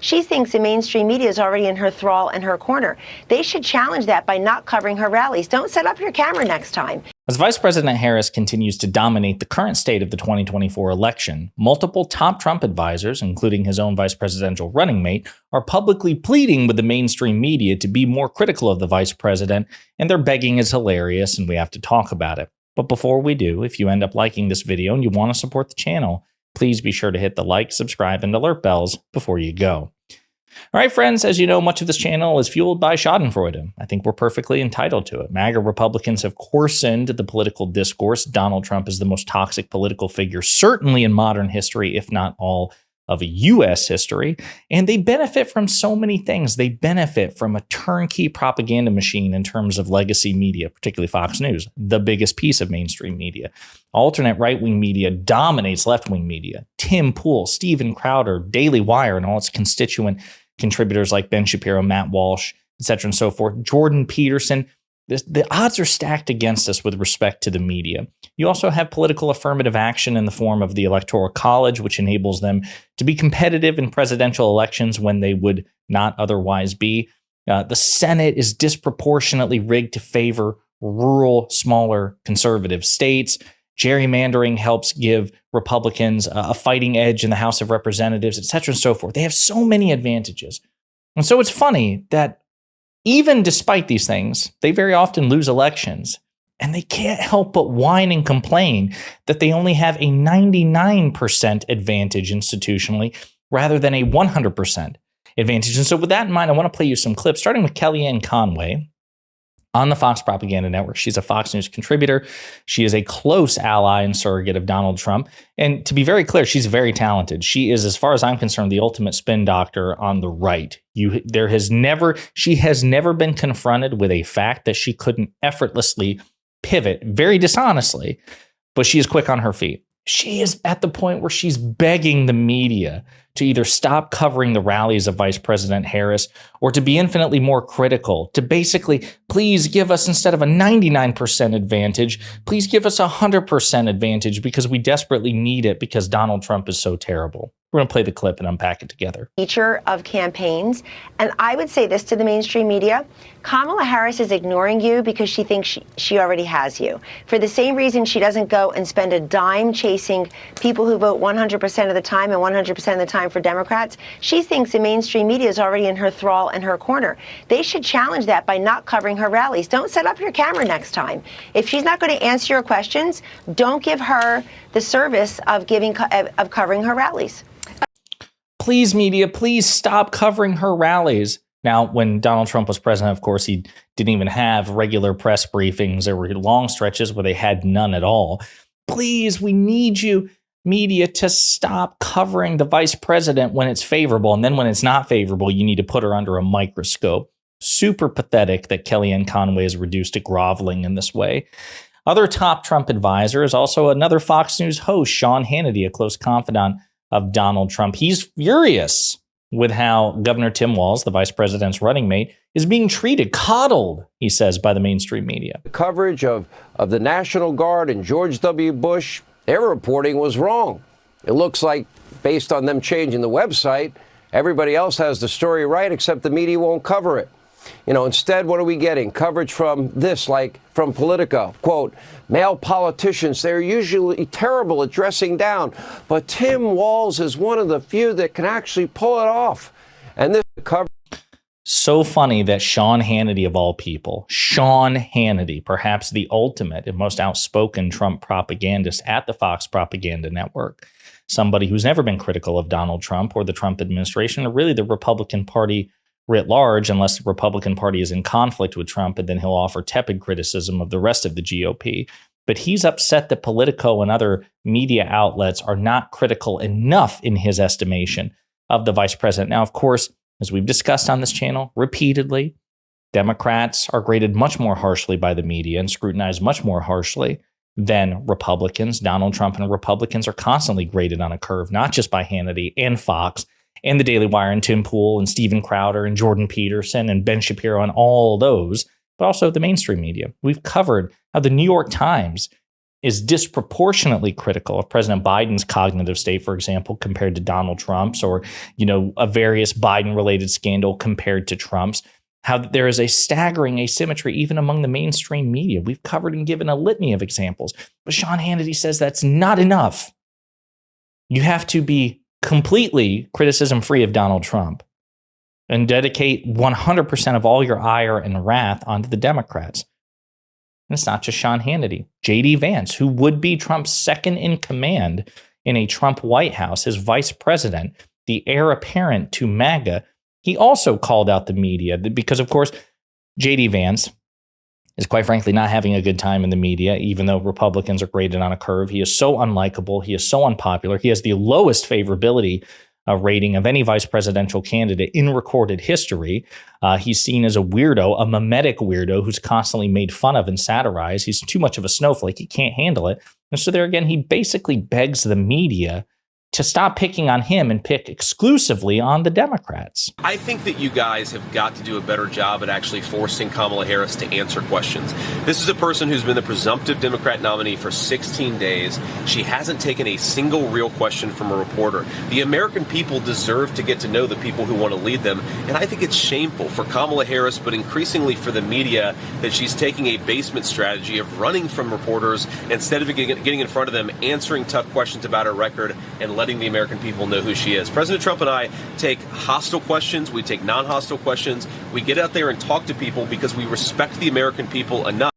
She thinks the mainstream media is already in her thrall and her corner. They should challenge that by not covering her rallies. Don't set up your camera next time. As Vice President Harris continues to dominate the current state of the 2024 election, multiple top Trump advisors, including his own vice presidential running mate, are publicly pleading with the mainstream media to be more critical of the vice president, and their begging is hilarious, and we have to talk about it. But before we do, if you end up liking this video and you want to support the channel, please be sure to hit the like, subscribe, and alert bells before you go. All right, friends, as you know, much of this channel is fueled by Schadenfreude. I think we're perfectly entitled to it. MAGA Republicans have coarsened the political discourse. Donald Trump is the most toxic political figure, certainly in modern history, if not all of U.S. history. And they benefit from so many things. They benefit from a turnkey propaganda machine in terms of legacy media, particularly Fox News, the biggest piece of mainstream media. Alternate right-wing media dominates left-wing media. Tim Pool, Steven Crowder, Daily Wire, and all its constituent contributors like Ben Shapiro, Matt Walsh, etc. and so forth, Jordan Peterson. The odds are stacked against us with respect to the media. You also have political affirmative action in the form of the Electoral College, which enables them to be competitive in presidential elections when they would not otherwise be. The Senate is disproportionately rigged to favor rural, smaller conservative states. Gerrymandering helps give Republicans a fighting edge in the House of Representatives, etc. and so forth. They have so many advantages. And so it's funny that even despite these things, they very often lose elections, and they can't help but whine and complain that they only have a 99% advantage institutionally rather than a 100% advantage. And so with that in mind, I want to play you some clips, starting with Kellyanne Conway on the Fox Propaganda Network. She's a Fox News contributor. She is a close ally and surrogate of Donald Trump. And to be very clear, she's very talented. She is, as far as I'm concerned, the ultimate spin doctor on the right. She has never been confronted with a fact that she couldn't effortlessly pivot, very dishonestly, but she is quick on her feet. She is at the point where she's begging the media to either stop covering the rallies of Vice President Harris or to be infinitely more critical, to basically, please give us, instead of a 99% advantage, please give us a 100% advantage because we desperately need it because Donald Trump is so terrible. We're going to play the clip and unpack it together. Feature of campaigns. And I would say this to the mainstream media. Kamala Harris is ignoring you because she thinks she already has you. For the same reason she doesn't go and spend a dime chasing people who vote 100% of the time and 100% of the time for Democrats, she thinks the mainstream media is already in her thrall and her corner. They should challenge that by not covering her rallies. Don't set up your camera next time. If she's not going to answer your questions, don't give her the service of covering her rallies. Please, media, please stop covering her rallies. Now, when Donald Trump was president, of course, he didn't even have regular press briefings. There were long stretches where they had none at all. Please, we need you, media, to stop covering the vice president when it's favorable. And then when it's not favorable, you need to put her under a microscope. Super pathetic that Kellyanne Conway is reduced to groveling in this way. Other top Trump advisor is also another Fox News host, Sean Hannity, a close confidant of Donald Trump. He's furious with how Governor Tim Walz, the vice president's running mate, is being treated, coddled, he says, by the mainstream media. The coverage of the National Guard and George W. Bush, their reporting was wrong. It looks like, based on them changing the website, everybody else has the story right, except the media won't cover it. You know, instead, what are we getting? Coverage from this, like from Politico. Quote, male politicians, they're usually terrible at dressing down, but Tim Walz is one of the few that can actually pull it off. And this coverage. So funny that Sean Hannity, of all people, Sean Hannity, perhaps the ultimate and most outspoken Trump propagandist at the Fox Propaganda Network, somebody who's never been critical of Donald Trump or the Trump administration or really the Republican Party writ large, unless the Republican Party is in conflict with Trump, and then he'll offer tepid criticism of the rest of the GOP. But he's upset that Politico and other media outlets are not critical enough in his estimation of the vice president. Now, of course, as we've discussed on this channel repeatedly, Democrats are graded much more harshly by the media and scrutinized much more harshly than Republicans. Donald Trump and Republicans are constantly graded on a curve, not just by Hannity and Fox and the Daily Wire and Tim Pool and Steven Crowder and Jordan Peterson and Ben Shapiro and all those, but also the mainstream media. We've covered how the New York Times is disproportionately critical of President Biden's cognitive state, for example, compared to Donald Trump's, or, a various Biden-related scandal compared to Trump's, how there is a staggering asymmetry even among the mainstream media. We've covered and given a litany of examples, but Sean Hannity says that's not enough. You have to be completely criticism-free of Donald Trump and dedicate 100% of all your ire and wrath onto the Democrats. And it's not just Sean Hannity. J.D. Vance, who would be Trump's second in command in a Trump White House, his vice president, the heir apparent to MAGA, he also called out the media because, of course, J.D. Vance is quite frankly not having a good time in the media, even though Republicans are graded on a curve. He is so unlikable. He is so unpopular. He has the lowest favorability rating of any vice presidential candidate in recorded history. He's seen as a weirdo, a mimetic weirdo who's constantly made fun of and satirized. He's too much of a snowflake. He can't handle it. And so there again, he basically begs the media to stop picking on him and pick exclusively on the Democrats. I think that you guys have got to do a better job at actually forcing Kamala Harris to answer questions. This is a person who's been the presumptive Democrat nominee for 16 days. She hasn't taken a single real question from a reporter. The American people deserve to get to know the people who want to lead them. And I think it's shameful for Kamala Harris, but increasingly for the media, that she's taking a basement strategy of running from reporters instead of getting in front of them, answering tough questions about her record, and letting the American people know who she is. President Trump and I take hostile questions. We take non-hostile questions. We get out there and talk to people because we respect the American people enough.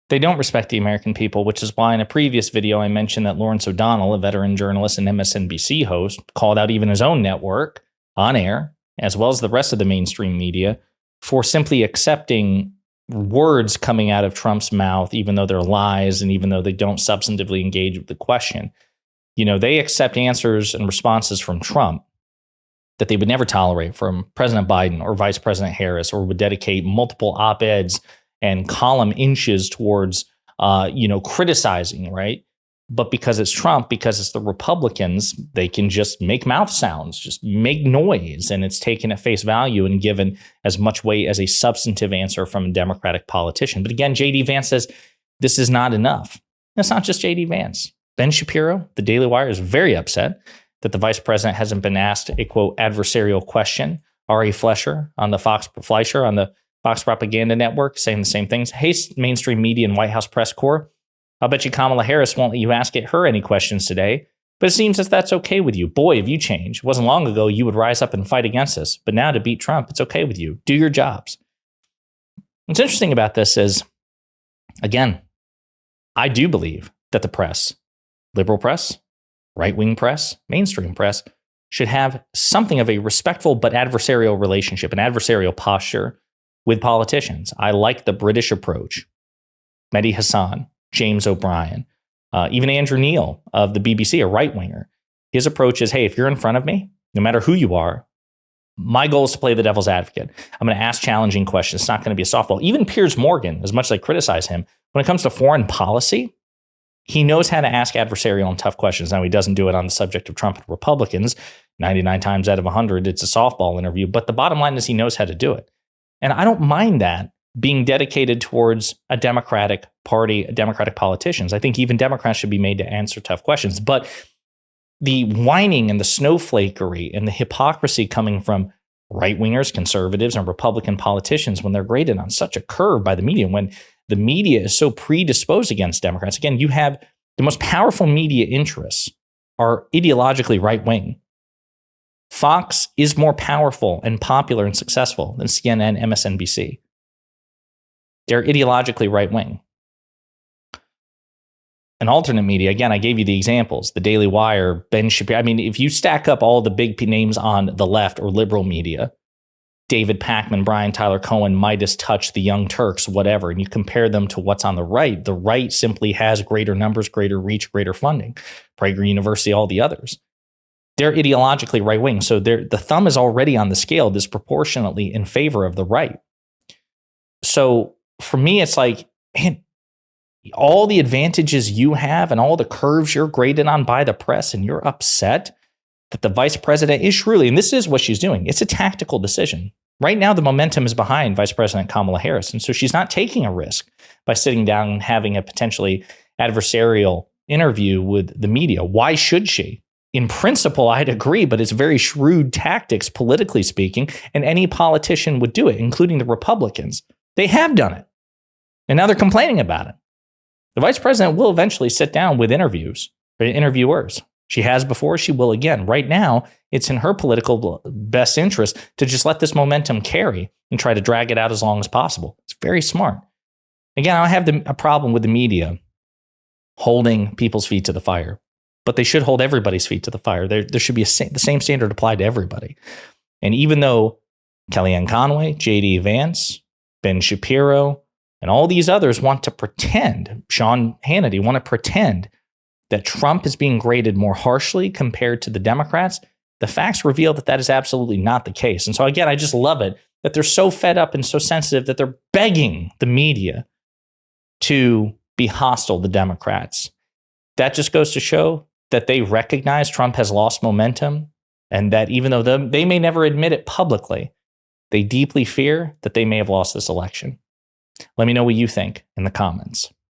They don't respect the American people, which is why in a previous video I mentioned that Lawrence O'Donnell, a veteran journalist and MSNBC host, called out even his own network on air, as well as the rest of the mainstream media, for simply accepting words coming out of Trump's mouth, even though they're lies and even though they don't substantively engage with the question. They accept answers and responses from Trump that they would never tolerate from President Biden or Vice President Harris, or would dedicate multiple op-eds and column inches towards, criticizing, right? But because it's Trump, because it's the Republicans, they can just make mouth sounds, just make noise, and it's taken at face value and given as much weight as a substantive answer from a Democratic politician. But again, J.D. Vance says this is not enough. It's not just J.D. Vance. Ben Shapiro, the Daily Wire, is very upset that the vice president hasn't been asked a, quote, adversarial question. Ari Fleischer on the Fox Propaganda Network saying the same things. Hey, mainstream media and White House press corps, I'll bet you Kamala Harris won't let you ask her any questions today, but it seems as that's okay with you. Boy, have you changed. It wasn't long ago you would rise up and fight against us, but now to beat Trump, it's okay with you. Do your jobs. What's interesting about this is, again, I do believe that the press, liberal press, right-wing press, mainstream press, should have something of a respectful but adversarial relationship, an adversarial posture with politicians. I like the British approach. Mehdi Hasan, James O'Brien, even Andrew Neil of the BBC, a right-winger. His approach is, hey, if you're in front of me, no matter who you are, my goal is to play the devil's advocate. I'm going to ask challenging questions. It's not going to be a softball. Even Piers Morgan, as much as I criticize him, when it comes to foreign policy, he knows how to ask adversarial and tough questions. Now, he doesn't do it on the subject of Trump and Republicans. 99 times out of 100, it's a softball interview. But the bottom line is he knows how to do it. And I don't mind that being dedicated towards a Democratic Party, Democratic politicians. I think even Democrats should be made to answer tough questions. But the whining and the snowflakery and the hypocrisy coming from right-wingers, conservatives, and Republican politicians when they're graded on such a curve by the media, when the media is so predisposed against Democrats. Again, you have the most powerful media interests are ideologically right-wing. Fox is more powerful and popular and successful than CNN, MSNBC. They're ideologically right-wing. An alternate media, again, I gave you the examples, the Daily Wire, Ben Shapiro. I mean, if you stack up all the big names on the left or liberal media, David Pakman, Brian Tyler Cohen, Midas Touch, the Young Turks, whatever, and you compare them to what's on the right simply has greater numbers, greater reach, greater funding. Prager University, all the others. They're ideologically right-wing, so the thumb is already on the scale disproportionately in favor of the right. So for me, it's like, man, all the advantages you have and all the curves you're graded on by the press, and you're upset that the vice president is truly, and this is what she's doing, it's a tactical decision. Right now, the momentum is behind Vice President Kamala Harris, and so she's not taking a risk by sitting down and having a potentially adversarial interview with the media. Why should she? In principle, I'd agree, but it's very shrewd tactics, politically speaking, and any politician would do it, including the Republicans. They have done it, and now they're complaining about it. The vice president will eventually sit down with interviewers. She has before, she will again. Right now, it's in her political best interest to just let this momentum carry and try to drag it out as long as possible. It's very smart. Again, I have a problem with the media holding people's feet to the fire, but they should hold everybody's feet to the fire. There should be the same standard applied to everybody. And even though Kellyanne Conway, J.D. Vance, Ben Shapiro, and all these others want to pretend, Sean Hannity want to pretend that Trump is being graded more harshly compared to the Democrats, the facts reveal that that is absolutely not the case. And so again, I just love it that they're so fed up and so sensitive that they're begging the media to be hostile to Democrats. That just goes to show that they recognize Trump has lost momentum, and that even though they may never admit it publicly, they deeply fear that they may have lost this election. Let me know what you think in the comments.